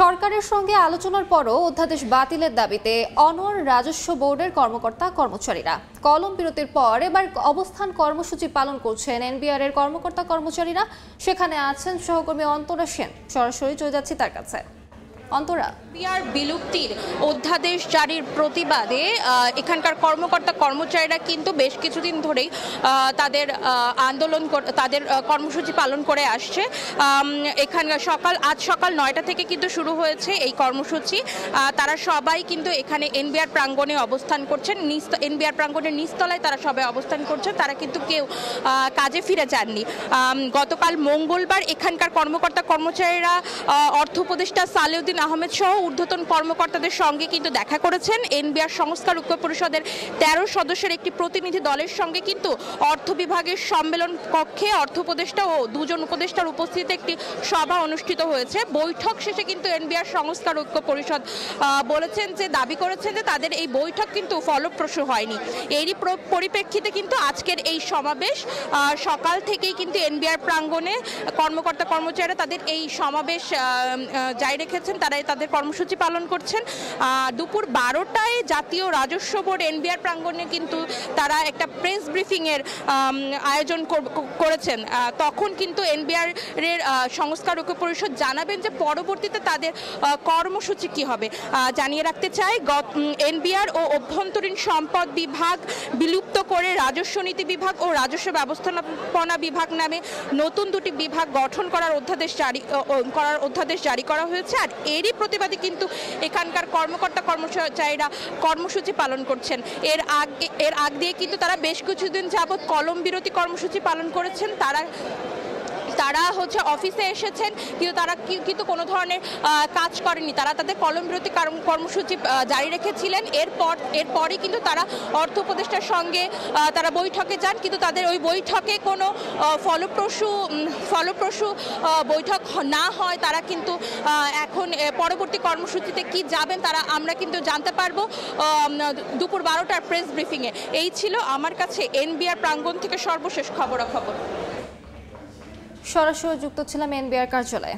সরকারের সঙ্গে আলোচনার পরও অধ্যাদেশ বাতিলের দাবিতে অনড় রাজস্ব বোর্ডের কর্মকর্তা কর্মচারীরা কলম বিরতির পর এবার অবস্থান কর্মসূচি পালন করছেন এনবিআর এর কর্মকর্তা কর্মচারীরা। সেখানে আছেন সহকর্মী অন্তরা সেন, সরাসরি চলে যাচ্ছি তার কাছে। অন্তরা, এনবিআর বিলুপ্তির অধ্যাদেশ জারির প্রতিবাদে এখানকার কর্মকর্তা কর্মচারীরা কিন্তু বেশ কিছুদিন ধরেই তাদের আন্দোলন তাদের কর্মসূচি পালন করে আসছে। এখানকার আজ সকাল 9টা থেকে কিন্তু শুরু হয়েছে এই কর্মসূচি। তারা সবাই কিন্তু এখানে এনবিআর প্রাঙ্গণে অবস্থান করছেন। এনবিআর প্রাঙ্গণের নিচতলায় তারা সবাই অবস্থান করছেন। তারা কিন্তু কেউ কাজে ফিরে যাননি। গতকাল মঙ্গলবার এখানকার কর্মকর্তা কর্মচারীরা অর্থ উপদেষ্টা সালেউদ্দিন আহমেদ সহ ঊর্ধ্বতন কর্মকর্তাদের সঙ্গে কিন্তু দেখা করেছেন। এনবিআর সংস্কার ঐক্য পরিষদের 13 সদস্যের একটি প্রতিনিধি দলের সঙ্গে কিন্তু অর্থ বিভাগের সম্মেলন কক্ষে অর্থ উপদেষ্টা ও দুজন উপদেষ্টার উপস্থিতিতে একটি সভা অনুষ্ঠিত হয়েছে। বৈঠক শেষে কিন্তু এনবিআর সংস্কার ঐক্য পরিষদ দাবি করেছেন যে তাদের এই বৈঠক কিন্তু ফলপ্রসূ হয়নি। এরই পরিপ্রেক্ষিতে কিন্তু আজকের এই সমাবেশ সকাল থেকেই কিন্তু এনবিআর প্রাঙ্গণে কর্মকর্তা কর্মচারীরা তাদের এই সমাবেশ জারি রেখেছেন। তারা তাদের কর্মসূচি পালন করছেন। দুপুর 12টায় জাতীয় রাজস্ব বোর্ড এনবিআর প্রাঙ্গণে কিন্তু তারা একটা প্রেস ব্রিফিং এর আয়োজন করেছেন। তখন কিন্তু এনবিআর এর সংস্কার ঐক্য পরিষদ জানাবেন যে পরবর্তীতে তাদের কর্মসূচি কি হবে। জানিয়ে রাখতে চাই, এনবিআর ও অভ্যন্তরীণ সম্পদ বিভাগ বিলুপ্ত করে রাজস্ব নীতি বিভাগ ও রাজস্ব ব্যবস্থাপনা বিভাগ নামে নতুন দুটি বিভাগ গঠন করার অধ্যাদেশ জারি করা হয়েছে। আর এরই প্রতিবাদে কিন্তু এখানকার কর্মকর্তা কর্মচারীরা কর্মসূচি পালন করছেন। এর আগ দিয়ে কিন্তু তারা বেশ কিছুদিন যাবৎ কলম বিরতি কর্মসূচি পালন করেছেন। তারা অফিসে এসেছেন, কিন্তু তারা কিন্তু কোনো ধরনের কাজ করেনি। তারা তাদের কলম বিরতি কর্মসূচি জারি রেখেছিলেন। এরপরই কিন্তু তারা অর্থ উপদেষ্টার সঙ্গে তারা বৈঠকে যান, কিন্তু তাদের ওই বৈঠকে কোনো ফলপ্রসূ বৈঠক না হয়। তারা কিন্তু এখন পরবর্তী কর্মসূচিতে কি যাবেন আমরা কিন্তু জানতে পারবো দুপুর 12টার প্রেস ব্রিফিংয়ে। এই ছিল আমার কাছে এনবিআর প্রাঙ্গণ থেকে সর্বশেষ খবরাখবর। সরাসরি যুক্ত ছিলাম এনবিআর কার্যালয়ে।